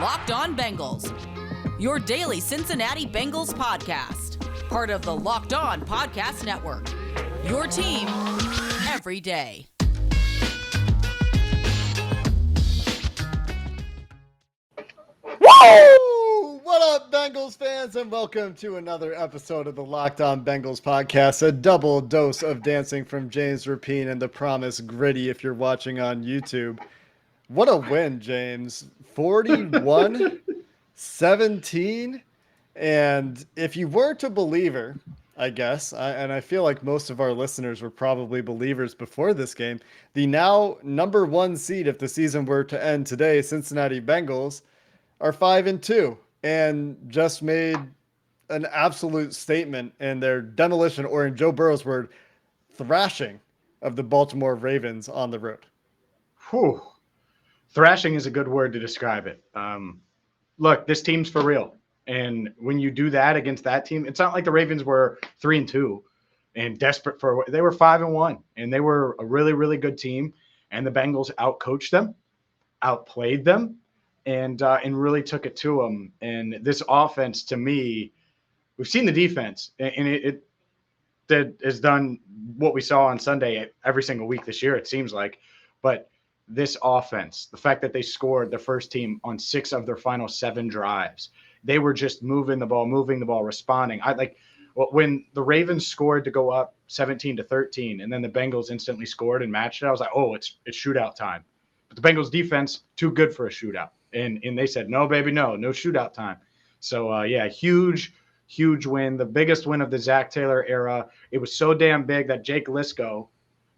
Locked On Bengals, your daily Cincinnati Bengals podcast. Part of the Locked On Podcast Network, your team every day. Woo! What up, Bengals fans, and welcome to another episode of the Locked On Bengals podcast, a double dose of dancing from James Rapine and the Promise Gritty if you're watching on YouTube. What a win, James. 41-17. And if you weren't a believer, I guess, and I feel like most of our listeners were probably believers before this game, the now number one seed, if the season were to end today, Cincinnati Bengals, are 5-2 and just made an absolute statement in their demolition, or in Joe Burrow's word, thrashing of the Baltimore Ravens on the road. Whew. Thrashing is a good word to describe it. Look, this team's for real. And when you do that against that team, it's not like the Ravens were 3-2 and desperate for. They were 5-1, and they were a really, really good team. And the Bengals outcoached them, outplayed them, and really took it to them. And this offense, to me, we've seen the defense, and it has done what we saw on Sunday every single week this year, it seems like. But this offense, the fact that they scored the first team on 6 of their final 7 drives, they were just moving the ball, responding. When the Ravens scored to go up 17-13, and then the Bengals instantly scored and matched it, I was like, oh, it's shootout time. But the Bengals defense, too good for a shootout. And they said, no, baby, no shootout time. So, huge win, the biggest win of the Zach Taylor era. It was so damn big that Jake Lisco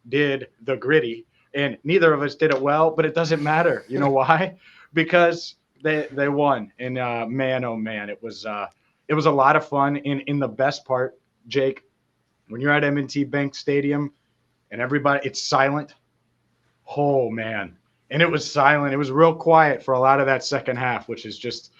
did the gritty. And neither of us did it well, but it doesn't matter. You know why? Because they won. And man, oh man, it was a lot of fun. In the best part, Jake, when you're at M&T Bank Stadium and it's silent. Oh man, and it was silent. It was real quiet for a lot of that second half, which is just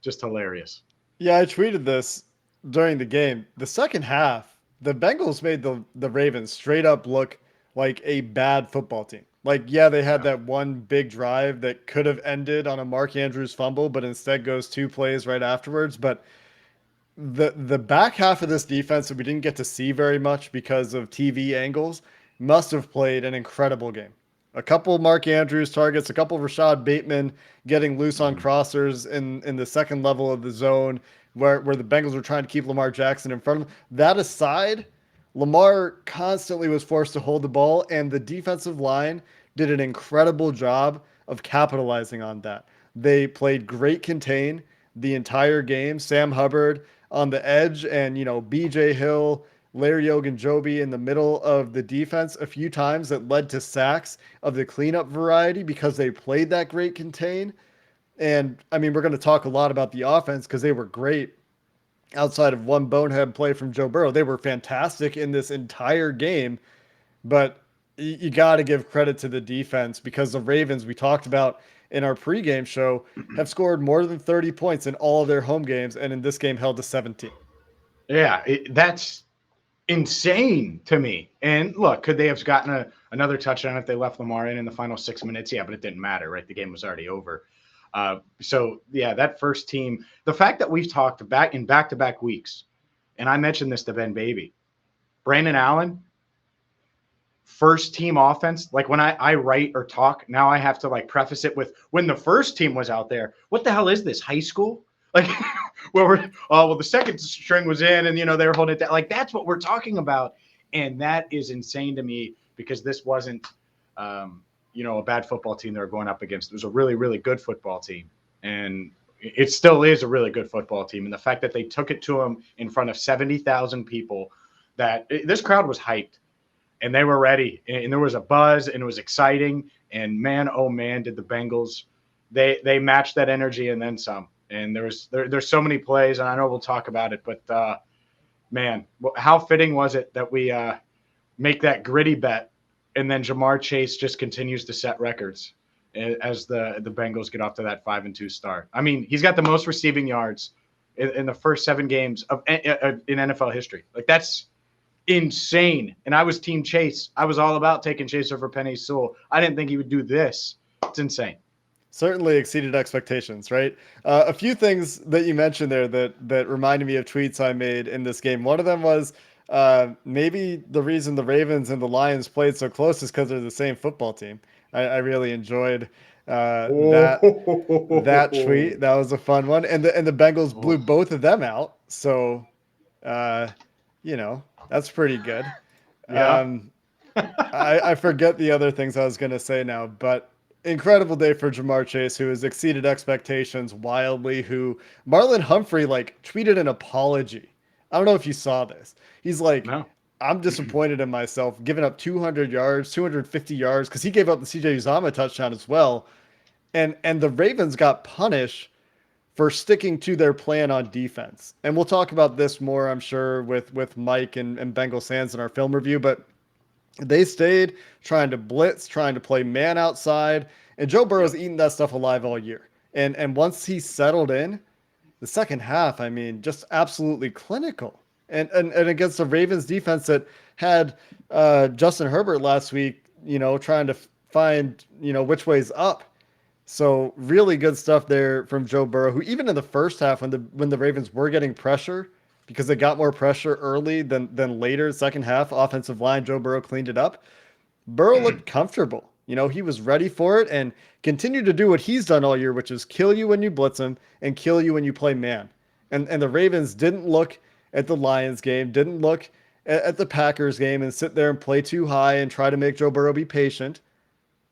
hilarious. Yeah, I tweeted this during the game. The second half, the Bengals made the Ravens straight up look like a bad football team. Like, yeah, they had that one big drive that could have ended on a Mark Andrews fumble, but instead goes 2 plays right afterwards. But the back half of this defense that we didn't get to see very much because of TV angles must have played an incredible game. A couple Mark Andrews targets, a couple Rashad Bateman getting loose on crossers in the second level of the zone where the Bengals were trying to keep Lamar Jackson in front of them. That aside, Lamar constantly was forced to hold the ball, and the defensive line did an incredible job of capitalizing on that. They played great contain the entire game. Sam Hubbard on the edge and, BJ Hill, Larry Ogunjobi in the middle of the defense a few times that led to sacks of the cleanup variety because they played that great contain. And, we're going to talk a lot about the offense because they were great. Outside of one bonehead play from Joe Burrow, they were fantastic in this entire game. But you got to give credit to the defense because the Ravens, we talked about in our pregame show, have scored more than 30 points in all of their home games, and in this game held to 17. Yeah, that's insane to me. And look, could they have gotten another touchdown if they left Lamar in the final 6 minutes? Yeah, but it didn't matter, right? The game was already over. That first team, the fact that we've talked back-to-back weeks, and I mentioned this to Ben Baby, Brandon Allen, first team offense. Like when I write or talk, now I have to preface it with when the first team was out there. What the hell is this, high school? The second string was in and, they were holding it down. That's what we're talking about. And that is insane to me because this wasn't, a bad football team they were going up against. It was a really, really good football team. And it still is a really good football team. And the fact that they took it to them in front of 70,000 people, this crowd was hyped and they were ready. And there was a buzz and it was exciting. And man, oh man, did the Bengals, they matched that energy and then some. And there's so many plays, and I know we'll talk about it, but man, how fitting was it that we make that gritty bet, and then Jamar Chase just continues to set records as the Bengals get off to that 5-2 start. He's got the most receiving yards in the first 7 games in NFL history. That's insane. And I was Team Chase. I was all about taking Chase over Penei Sewell. I didn't think he would do this. It's insane. Certainly exceeded expectations, right? A few things that you mentioned there that reminded me of tweets I made in this game. One of them was maybe the reason the Ravens and the Lions played so close is because they're the same football team. I really enjoyed that tweet. Oh, That was a fun one, and the Bengals blew oh, both of them out. So, uh, that's pretty good. yeah. Um, I forget the other things I was going to say now, but incredible day for Jamar Chase, who has exceeded expectations wildly. Who Marlon Humphrey like tweeted an apology. I don't know if you saw this. He's like, No. I'm disappointed in myself, giving up 200 yards, 250 yards, because he gave up the CJ Uzama touchdown as well. And the Ravens got punished for sticking to their plan on defense. And we'll talk about this more, I'm sure, with Mike and Bengal Sands in our film review, but they stayed trying to blitz, trying to play man outside, and Joe Burrow's Yep. eaten that stuff alive all year. And once he settled in, the second half, I mean, just absolutely clinical. And against the Ravens defense that had Justin Herbert last week, trying to find, which way's up. So really good stuff there from Joe Burrow, who even in the first half when the Ravens were getting pressure because they got more pressure early than later, second half, offensive line, Joe Burrow cleaned it up. Burrow looked comfortable. He was ready for it and continued to do what he's done all year, which is kill you when you blitz him and kill you when you play man. And the Ravens didn't look at the Lions game, didn't look at the Packers game and sit there and play too high and try to make Joe Burrow be patient.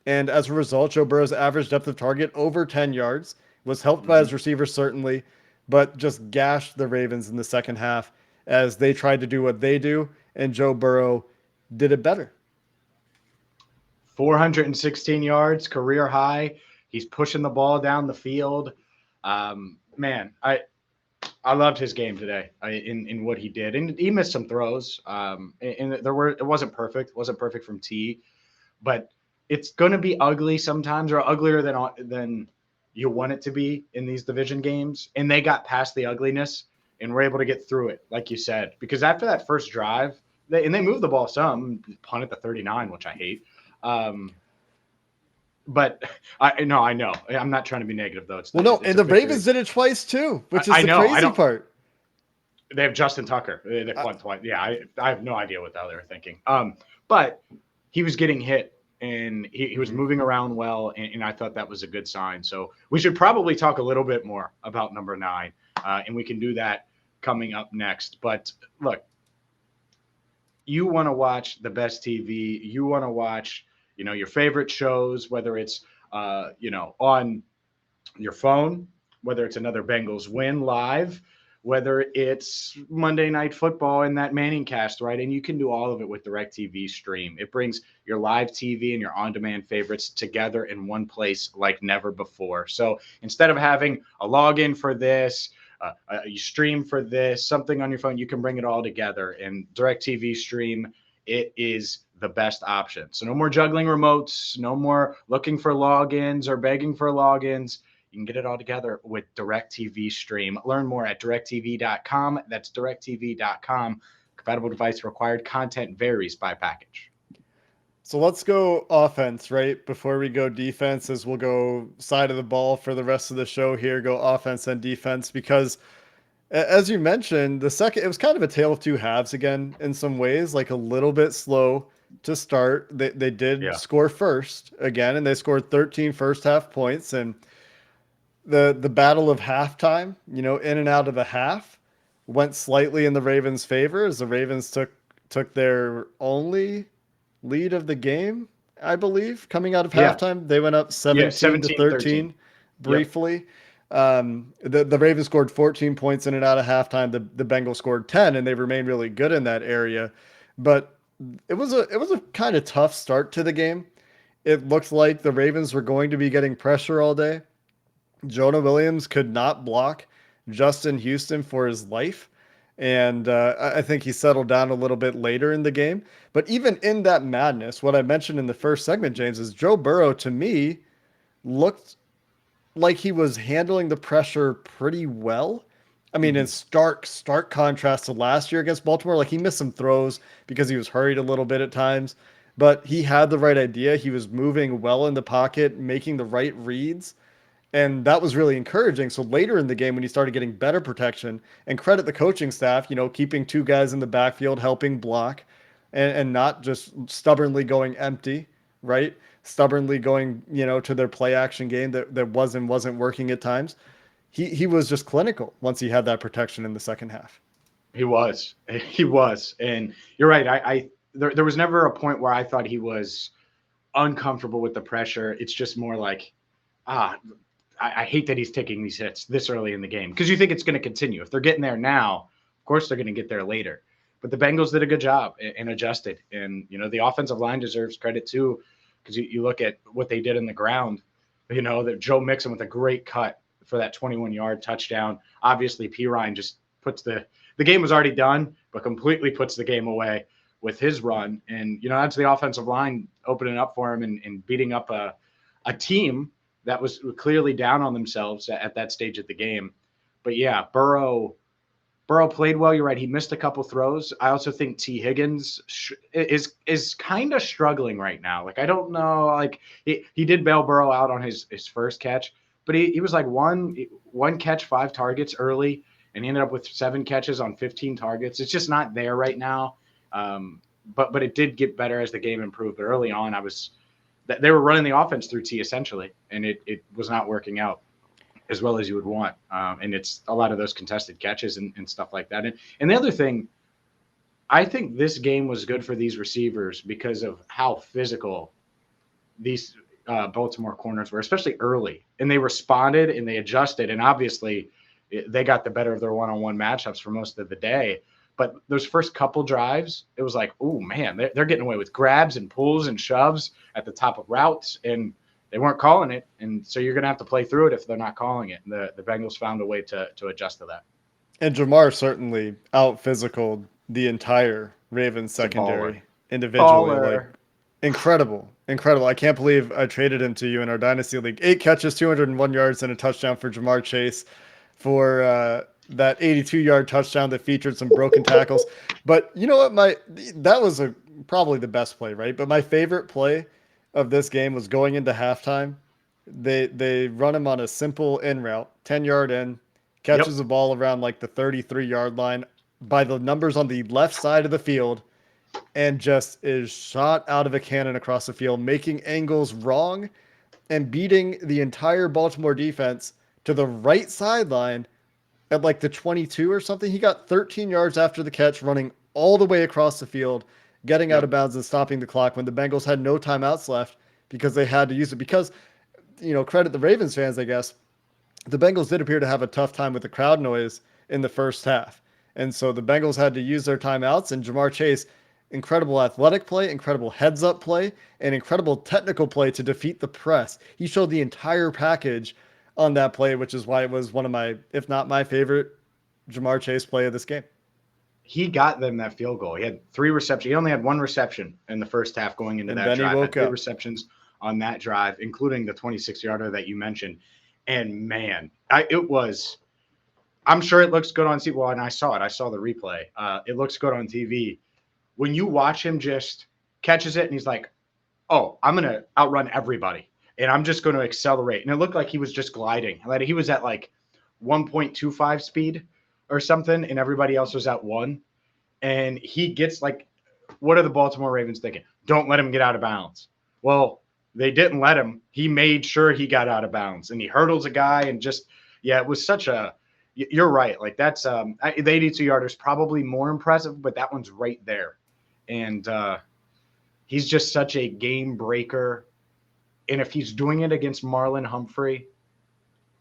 And as a result, Joe Burrow's average depth of target over 10 yards was helped by his receivers, certainly, but just gashed the Ravens in the second half as they tried to do what they do, and Joe Burrow did it better. 416 yards, career high. He's pushing the ball down the field. Man, I loved his game today in what he did, and he missed some throws. And it wasn't perfect. It wasn't perfect from T, but it's going to be ugly sometimes, or uglier than you want it to be in these division games. And they got past the ugliness and were able to get through it, like you said. Because after that first drive, they moved the ball some, punt at the 39, which I hate. But I know. I'm not trying to be negative though. And the Ravens did it twice too, which is the crazy part. They have Justin Tucker. They punt twice. Yeah, I have no idea what the hell they were thinking. But he was getting hit and he was moving around well, and I thought that was a good sign. So we should probably talk a little bit more about number 9, and we can do that coming up next. But look, you want to watch the best TV. You want to watch, your favorite shows, whether it's, on your phone, whether it's another Bengals win live, whether it's Monday Night Football and that Manning cast, right? And you can do all of it with DirecTV Stream. It brings your live TV and your on-demand favorites together in one place like never before. So instead of having a login for this, you stream for this, something on your phone, you can bring it all together. And DirecTV Stream, it is the best option. So no more juggling remotes, no more looking for logins or begging for logins. You can get it all together with DirecTV Stream. Learn more at directv.com. That's directv.com. Compatible device required. Content varies by package. So let's go offense, right? Before we go defense, as we'll go side of the ball for the rest of the show here, go offense and defense, because as you mentioned, it was kind of a tale of two halves again in some ways, like a little bit slow to start. They did score first again, and they scored 13 first half points, and the battle of halftime, in and out of the half, went slightly in the Ravens' favor as the Ravens took their only lead of the game, I believe, coming out of halftime. They went up 17 to 13 briefly. The Ravens scored 14 points in and out of halftime. The Bengals scored 10, and they remained really good in that area. But it was a kind of tough start to the game. It looked like the Ravens were going to be getting pressure all day. Jonah Williams could not block Justin Houston for his life. And I think he settled down a little bit later in the game. But even in that madness, what I mentioned in the first segment, James, is Joe Burrow, to me, looked like he was handling the pressure pretty well. I mean, in stark contrast to last year against Baltimore, like he missed some throws because he was hurried a little bit at times. But he had the right idea. He was moving well in the pocket, making the right reads. And that was really encouraging. So later in the game, when he started getting better protection, and credit the coaching staff, keeping two guys in the backfield, helping block, and not just stubbornly going empty, right? Stubbornly going, to their play action game that wasn't working at times. He was just clinical once he had that protection in the second half. He was. He was. And you're right. There was never a point where I thought he was uncomfortable with the pressure. It's just more like, I hate that he's taking these hits this early in the game, because you think it's going to continue. If they're getting there now, of course they're going to get there later. But the Bengals did a good job and adjusted. And, the offensive line deserves credit too, because you look at what they did in the ground, that Joe Mixon with a great cut for that 21-yard touchdown. Obviously, P. Ryan just puts the game was already done, but completely puts the game away with his run. And, that's the offensive line opening up for him and beating up a team that was clearly down on themselves at that stage of the game. But yeah, Burrow played well. You're right. He missed a couple throws. I also think T. Higgins is kind of struggling right now. Like, I don't know. Like, he did bail Burrow out on his first catch, but he was like one catch, 5 targets early, and he ended up with 7 catches on 15 targets. It's just not there right now. But it did get better as the game improved. But early on, they were running the offense through T essentially, and it was not working out as well as you would want. And it's a lot of those contested catches and stuff like that. And the other thing, I think this game was good for these receivers because of how physical these Baltimore corners were, especially early. And they responded and they adjusted. And obviously, they got the better of their one-on-one matchups for most of the day. But those first couple drives, it was like, oh, man, they're getting away with grabs and pulls and shoves at the top of routes, and they weren't calling it. And so you're going to have to play through it if they're not calling it. And the Bengals found a way to adjust to that. And Jamar certainly out-physicaled the entire Ravens secondary individually. Baller. Like, incredible. I can't believe I traded him to you in our Dynasty League. 8 catches, 201 yards, and a touchdown for Jamar Chase for that 82-yard touchdown that featured some broken tackles. But you know what? That was probably the best play, right? But my favorite play of this game was going into halftime. They run him on a simple in route, 10-yard in, catches the ball around like the 33-yard line by the numbers on the left side of the field, and just is shot out of a cannon across the field, making angles wrong and beating the entire Baltimore defense to the right sideline at like the 22 or something. He got 13 yards after the catch, running all the way across the field, getting out of bounds and stopping the clock when the Bengals had no timeouts left because they had to use it. Because, credit the Ravens fans, I guess, the Bengals did appear to have a tough time with the crowd noise in the first half. And so the Bengals had to use their timeouts, and Jamar Chase, incredible athletic play, incredible heads-up play, and incredible technical play to defeat the press. He showed the entire package on that play, which is why it was one of my, if not my favorite, Jamar Chase play of this game. He got them that field goal. He had 3 receptions. He only had 1 reception in the first half going into that drive. He woke up. 3 receptions on that drive, including the 26-yarder that you mentioned. And man, I'm sure it looks good on TV. Well, and I saw it. I saw the replay. It looks good on TV. When you watch him just catches it and he's like, oh, I'm going to outrun everybody. And I'm just going to accelerate. And it looked like he was just gliding. Like he was at like 1.25 speed or something, and everybody else was at 1. And he gets like, what are the Baltimore Ravens thinking? Don't let him get out of bounds. Well, they didn't let him. He made sure he got out of bounds, and he hurdles a guy and just, it was such a, you're right. Like that's, the 82-yarder is probably more impressive, but that one's right there. And he's just such a game breaker. And if he's doing it against Marlon Humphrey,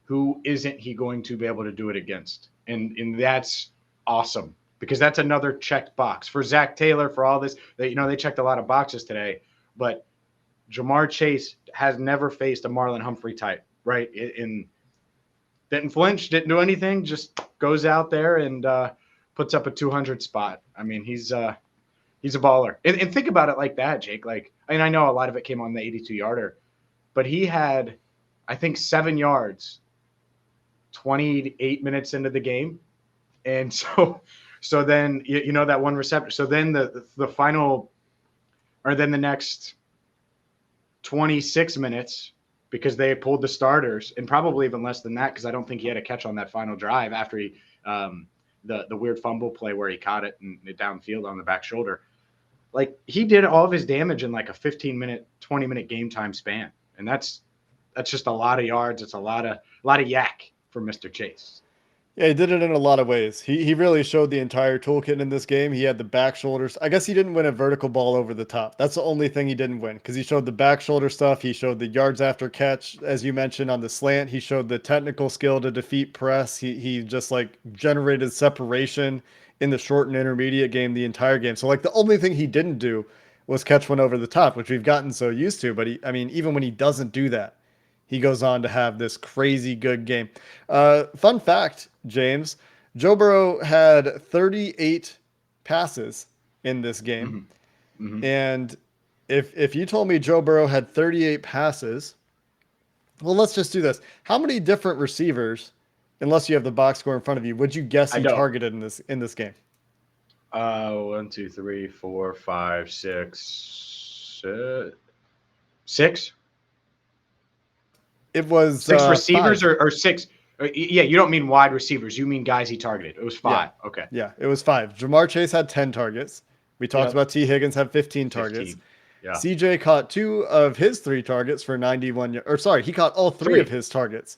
who isn't he going to be able to do it against? And that's awesome, because that's another checked box for Zach Taylor, for all this. They checked a lot of boxes today, but Jamar Chase has never faced a Marlon Humphrey type, right? Didn't flinch, didn't do anything, just goes out there and puts up a 200 spot. I mean, he's a baller. And think about it like that, Jake. Like, and I know a lot of it came on the 82-yarder. But he had, I think, 7 yards, 28 minutes into the game. And so then, that 1 reception. So then the final, or then the next 26 minutes, because they pulled the starters, and probably even less than that because I don't think he had a catch on that final drive after he the weird fumble play where he caught it and downfield on the back shoulder. Like he did all of his damage in like a 15-minute, 20-minute game time span, and that's just a lot of yards. It's a lot of yak for Mr. Chase. Yeah, he did it in a lot of ways. He really showed the entire toolkit in this game. He had the back shoulders. I guess he didn't win a vertical ball over the top. That's the only thing he didn't win because he showed the back shoulder stuff. He showed the yards after catch, as you mentioned, on the slant. He showed the technical skill to defeat press. He just like generated separation in the short and intermediate game the entire game. So like the only thing he didn't do was catch one over the top, which we've gotten so used to. But I mean, even when he doesn't do that, he goes on to have this crazy good game. Fun fact, James, Joe Burrow had 38 passes in this game. Mm-hmm. Mm-hmm. And if you told me Joe Burrow had 38 passes, well, let's just do this. How many different receivers, unless you have the box score in front of you, would you guess he targeted in this game? 1, 2, 3, 4, 5, 6, 6. It was 6 receivers 5. or 6. Yeah, you don't mean wide receivers. You mean guys he targeted. It was 5. Yeah. Okay. Yeah, it was 5. Jamar Chase had 10 targets. We talked about T. Higgins had 15 targets. 15. Yeah. CJ caught 2 of his 3 targets for 91 or sorry, he caught all 3 of his targets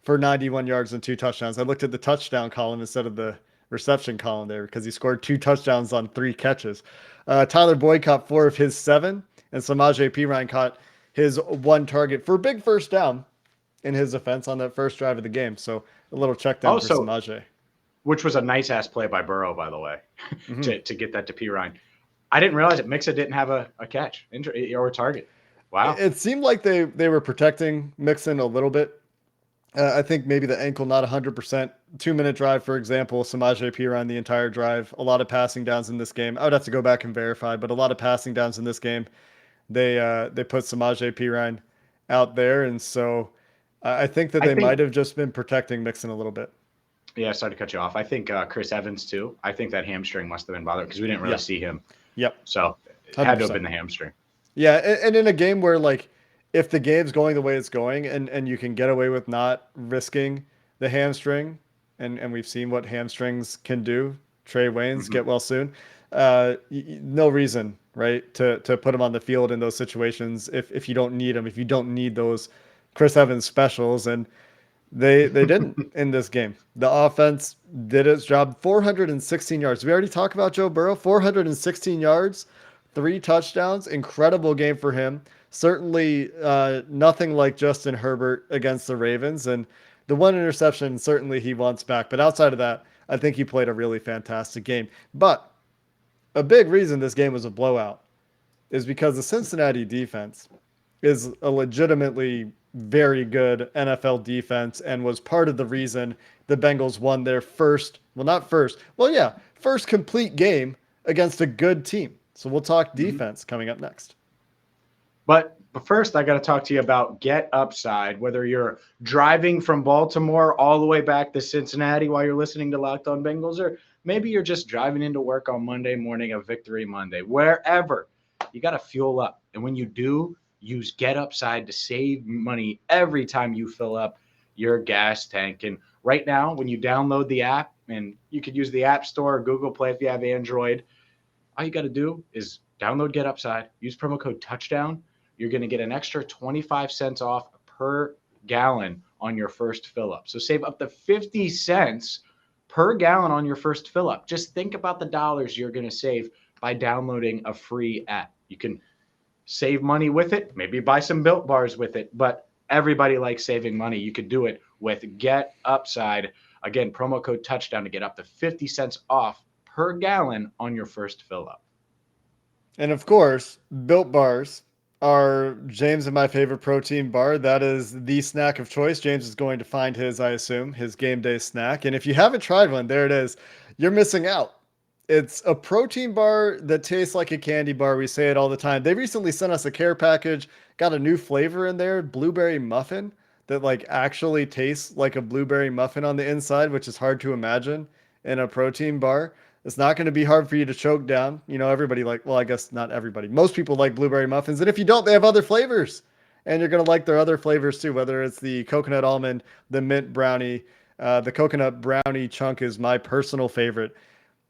for 91 yards and 2 touchdowns. I looked at the touchdown column instead of the reception column there because he scored 2 touchdowns on 3 catches. Tyler Boyd caught 4 of his 7, and Samaje Perine caught his 1 target for a big first down in his offense on that first drive of the game. So a little check down for Samaje. Which was a nice-ass play by Burrow, by the way, to get that to Perine. I didn't realize that Mixon didn't have a catch or a target. Wow. It seemed like they were protecting Mixon a little bit. I think maybe the ankle not 100%. 2-minute drive, for example, Samaje Perine the entire drive. A lot of passing downs in this game. I would have to go back and verify, but a lot of passing downs in this game. They put Samaje Perine out there, and so I think that they might have just been protecting Mixon a little bit. Yeah, sorry to cut you off. I think Chris Evans, too. I think that hamstring must have been bothered because we didn't really see him. Yep. So it had to have been the hamstring. Yeah, and in a game where, like, if the game's going the way it's going and you can get away with not risking the hamstring, and we've seen what hamstrings can do, Trey Waynes, get well soon, no reason, right, to put him on the field in those situations if you don't need him, if you don't need those Chris Evans specials, and they didn't in this game. The offense did its job. 416 yards. We already talked about Joe Burrow. 416 yards, 3 touchdowns. Incredible game for him. Certainly nothing like Justin Herbert against the Ravens. And the 1 interception, certainly he wants back. But outside of that, I think he played a really fantastic game. But a big reason this game was a blowout is because the Cincinnati defense is a legitimately very good NFL defense and was part of the reason the Bengals won their first complete game against a good team. So we'll talk defense coming up next. But first, I got to talk to you about Getupside. Whether you're driving from Baltimore all the way back to Cincinnati while you're listening to Locked On Bengals, or maybe you're just driving into work on Monday morning of Victory Monday, wherever, you got to fuel up. And when you do, use Getupside to save money every time you fill up your gas tank. And right now, when you download the app, and you could use the App Store or Google Play if you have Android, all you got to do is download Getupside, use promo code TOUCHDOWN. You're going to get an extra 25 cents off per gallon on your first fill up. So save up to 50 cents per gallon on your first fill up. Just think about the dollars you're going to save by downloading a free app. You can save money with it, maybe buy some Built Bars with it, but everybody likes saving money. You could do it with Getupside. Again, promo code TOUCHDOWN to get up to 50 cents off per gallon on your first fill up. And of course, Built Bars are James and my favorite protein bar. That is the snack of choice. James is going to find his, I assume, his game day snack. And if you haven't tried one, there it is. You're missing out. It's a protein bar that tastes like a candy bar. We say it all the time. They recently sent us a care package, got a new flavor in there, blueberry muffin, that like actually tastes like a blueberry muffin on the inside, which is hard to imagine in a protein bar. It's not going to be hard for you to choke down. You know, everybody I guess not everybody. Most people like blueberry muffins. And if you don't, they have other flavors. And you're going to like their other flavors too, whether it's the coconut almond, the mint brownie. The coconut brownie chunk is my personal favorite.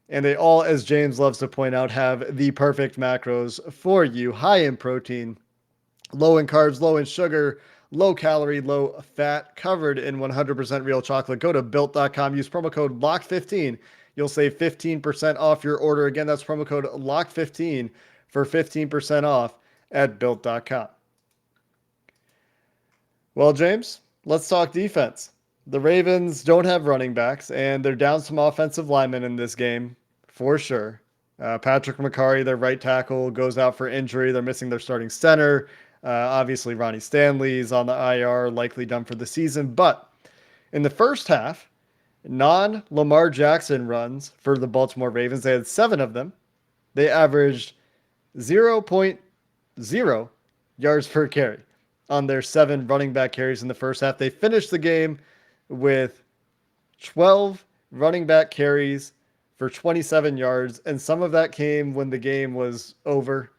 And they all, as James loves to point out, have the perfect macros for you. High in protein, low in carbs, low in sugar, low calorie, low fat, covered in 100% real chocolate. Go to built.com, use promo code LOCK15. You'll save 15% off your order. Again, that's promo code LOCK15 for 15% off at built.com. Well, James, let's talk defense. The Ravens don't have running backs, and they're down some offensive linemen in this game, for sure. Patrick McCarry, their right tackle, goes out for injury. They're missing their starting center. Obviously, Ronnie Stanley's on the IR, likely done for the season. But in the first half, non-Lamar Jackson runs for the Baltimore Ravens, they had 7 of them. They averaged 0.0 yards per carry on their 7 running back carries in the first half. They finished the game with 12 running back carries for 27 yards, and some of that came when the game was over,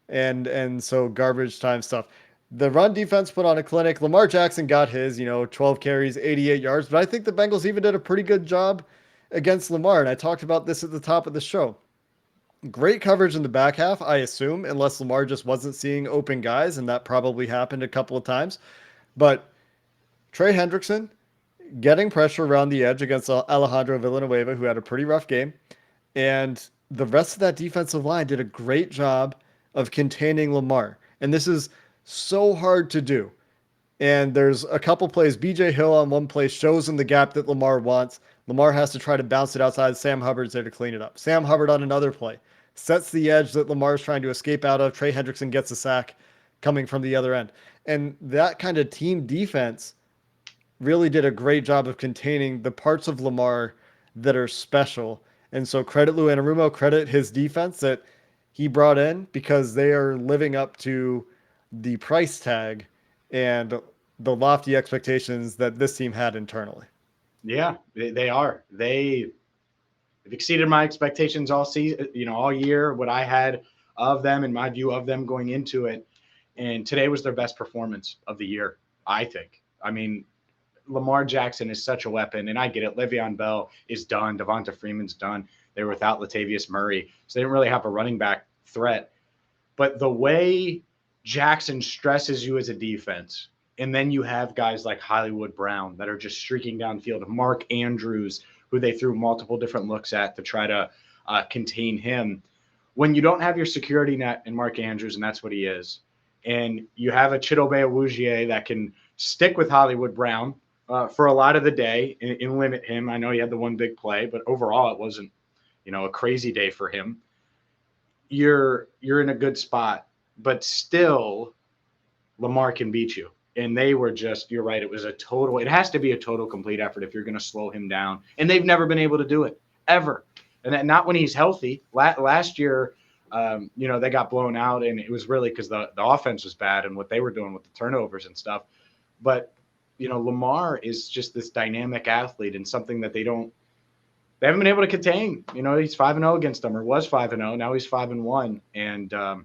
and so garbage time stuff. The run defense put on a clinic. Lamar Jackson got his, 12 carries, 88 yards, but I think the Bengals even did a pretty good job against Lamar, and I talked about this at the top of the show. Great coverage in the back half, I assume, unless Lamar just wasn't seeing open guys, and that probably happened a couple of times. But Trey Hendrickson getting pressure around the edge against Alejandro Villanueva, who had a pretty rough game. And the rest of that defensive line did a great job of containing Lamar. And this is so hard to do. And there's a couple plays. BJ Hill on one play shows him the gap that Lamar wants. Lamar has to try to bounce it outside. Sam Hubbard's there to clean it up. Sam Hubbard on another play sets the edge that Lamar's trying to escape out of. Trey Hendrickson gets a sack coming from the other end. And that kind of team defense really did a great job of containing the parts of Lamar that are special. And so credit Lou Anarumo, credit his defense that he brought in, because they are living up to the price tag and the lofty expectations that this team had internally. Yeah, they are. They've exceeded my expectations all season, all year, what I had of them and my view of them going into it. And today was their best performance of the year, I think. I mean, Lamar Jackson is such a weapon, and I get it. Le'Veon Bell is done. Devonta Freeman's done. They were without Latavius Murray, so they didn't really have a running back threat. But the way Jackson stresses you as a defense, and then you have guys like Hollywood Brown that are just streaking downfield, Mark Andrews, who they threw multiple different looks at to try to contain him. When you don't have your security net in Mark Andrews, and that's what he is, and you have a Chidobe Awuzie that can stick with Hollywood Brown for a lot of the day and limit him. I know he had the one big play, but overall it wasn't, a crazy day for him. You're in a good spot, but still Lamar can beat you. And they were just, you're right, it has to be a total complete effort if you're going to slow him down. And they've never been able to do it, ever. And not when he's healthy. Last year, they got blown out, and it was really because the offense was bad and what they were doing with the turnovers and stuff. But Lamar is just this dynamic athlete, and something that they haven't been able to contain. He's 5-0 against them, or was 5-0. Now he's 5-1. And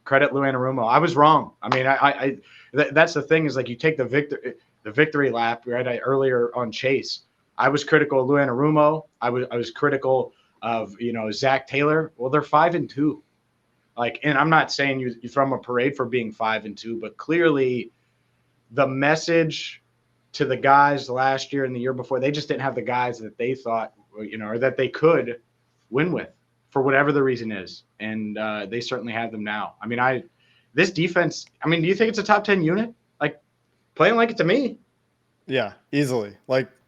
credit Lou Anarumo. I was wrong. I mean, that's the thing, is like, you take the victory lap right earlier on Chase. I was critical of Lou Anarumo. I was critical of Zach Taylor. Well, they're 5-2. And I'm not saying you throw them a parade for being 5-2, but clearly the message to the guys last year and the year before, they just didn't have the guys that they thought, or that they could win with, for whatever the reason is. And they certainly have them now. I mean, this defense, do you think it's a top 10 unit? Playing like it to me. Yeah, easily.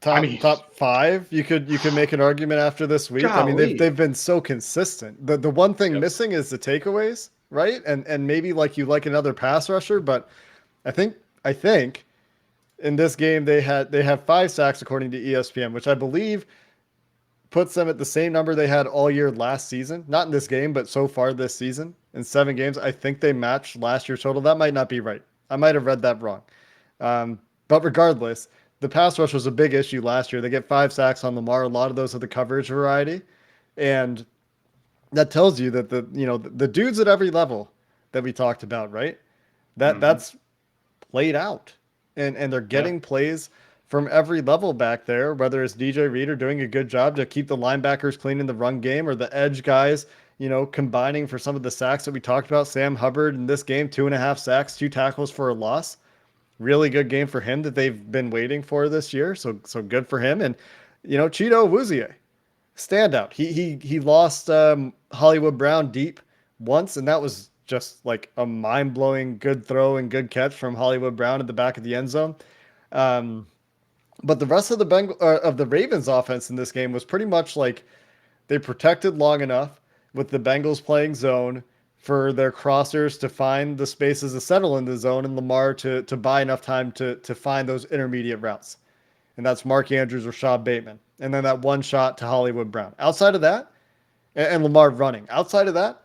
Top 5, you could make an argument after this week. Golly. I mean, they've been so consistent. The one thing missing is the takeaways, right? And maybe you like another pass rusher, but I think in this game they have 5 sacks according to ESPN, which I believe puts them at the same number they had all year last season. Not in this game, but so far this season in 7 games. I think they matched last year's total. That might not be right. I might have read that wrong. But regardless, the pass rush was a big issue last year. They get 5 sacks on Lamar. A lot of those are the coverage variety. And that tells you that the dudes at every level that we talked about, right? That's played out, and they're getting plays from every level back there, whether it's DJ Reader doing a good job to keep the linebackers clean in the run game, or the edge guys, combining for some of the sacks that we talked about. Sam Hubbard in this game, 2.5 sacks, 2 tackles for a loss. Really good game for him that they've been waiting for this year. So good for him. And, Cheeto Awuzie, standout. He lost Hollywood Brown deep once, and that was just like a mind-blowing good throw and good catch from Hollywood Brown at the back of the end zone. But the rest of the Ravens offense in this game was pretty much like they protected long enough with the Bengals playing zone for their crossers to find the spaces to settle in the zone, and Lamar to buy enough time to find those intermediate routes. And that's Mark Andrews or Rashad Bateman. And then that one shot to Hollywood Brown. Outside of that, and Lamar running. Outside of that,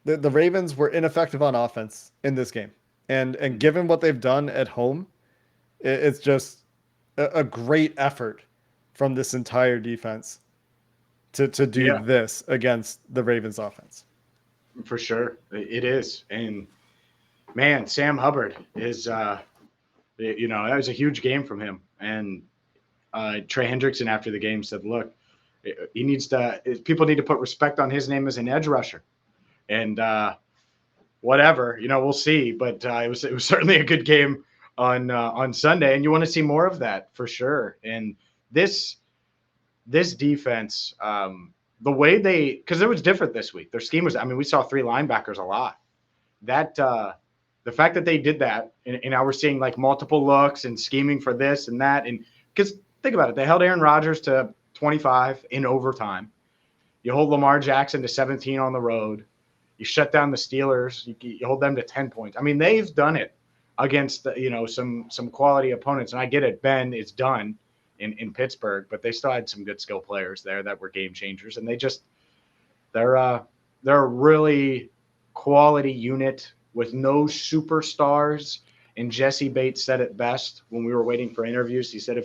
the Ravens were ineffective on offense in this game. And given what they've done at home, it's just a great effort from this entire defense to do this against the Ravens offense. For sure. It is. And man, Sam Hubbard is, that was a huge game from him. And Trey Hendrickson after the game said, look, people need to put respect on his name as an edge rusher. And whatever, we'll see. But it was certainly a good game on Sunday, and you want to see more of that for sure. And this defense, the way because it was different this week. Their scheme was, we saw 3 linebackers a lot. That the fact that they did that, and now we're seeing like multiple looks and scheming for this and that, and because think about it, they held Aaron Rodgers to 25 in overtime. You hold Lamar Jackson to 17 on the road. You shut down the Steelers. You hold them to 10 points. They've done it against some quality opponents, and I get it. Ben is done in Pittsburgh, but they still had some good skill players there that were game changers, and they're a really quality unit with no superstars. And Jesse Bates said it best when we were waiting for interviews. He said,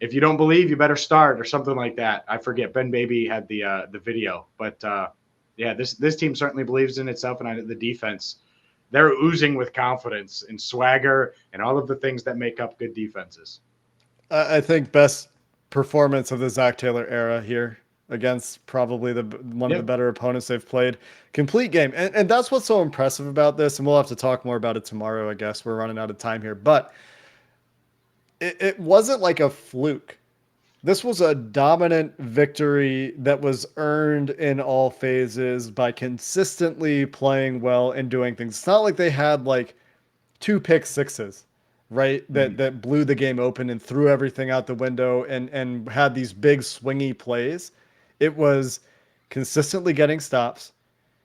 if you don't believe, you better start, or something like that. I forget. Ben Baby had the video, but this team certainly believes in itself, and the defense, they're oozing with confidence and swagger and all of the things that make up good defenses. I think best performance of the Zach Taylor era here against probably one of the better opponents they've played. Complete game. And that's what's so impressive about this. And we'll have to talk more about it tomorrow, I guess. We're running out of time here. But it wasn't like a fluke. This was a dominant victory that was earned in all phases by consistently playing well and doing things. It's not like they had like 2 pick sixes, right? That blew the game open and threw everything out the window and had these big swingy plays. It was consistently getting stops.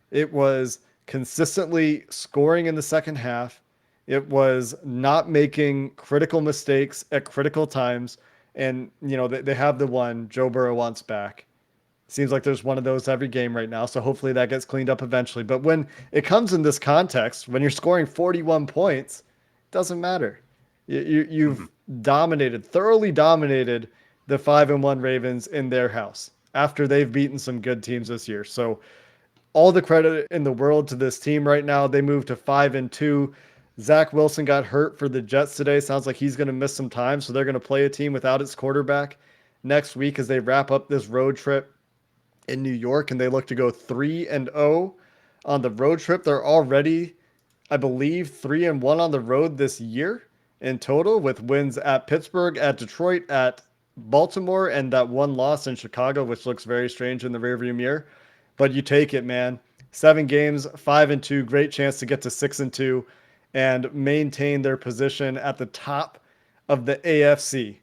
It was consistently scoring in the second half. It was not making critical mistakes at critical times. And, they have the one Joe Burrow wants back. Seems like there's one of those every game right now. So hopefully that gets cleaned up eventually. But when it comes in this context, when you're scoring 41 points, it doesn't matter. You've thoroughly dominated the 5-1 Ravens in their house after they've beaten some good teams this year. So all the credit in the world to this team right now. They moved to 5-2. Zach Wilson got hurt for the Jets today. Sounds like he's going to miss some time. So they're going to play a team without its quarterback next week as they wrap up this road trip in New York, and they look to go 3-0 on the road trip. They're already, I believe, 3-1 on the road this year in total, with wins at Pittsburgh, at Detroit, at Baltimore, and that one loss in Chicago, which looks very strange in the rearview mirror. But you take it, man. 7 games, 5-2, great chance to get to 6-2 and maintain their position at the top of the AFC,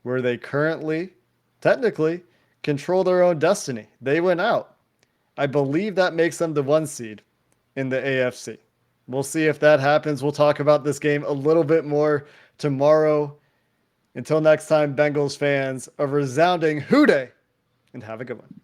where they currently, technically, control their own destiny. They went out. I believe that makes them the 1 seed in the AFC. We'll see if that happens. We'll talk about this game a little bit more tomorrow. Until next time, Bengals fans, a resounding hooday, and have a good one.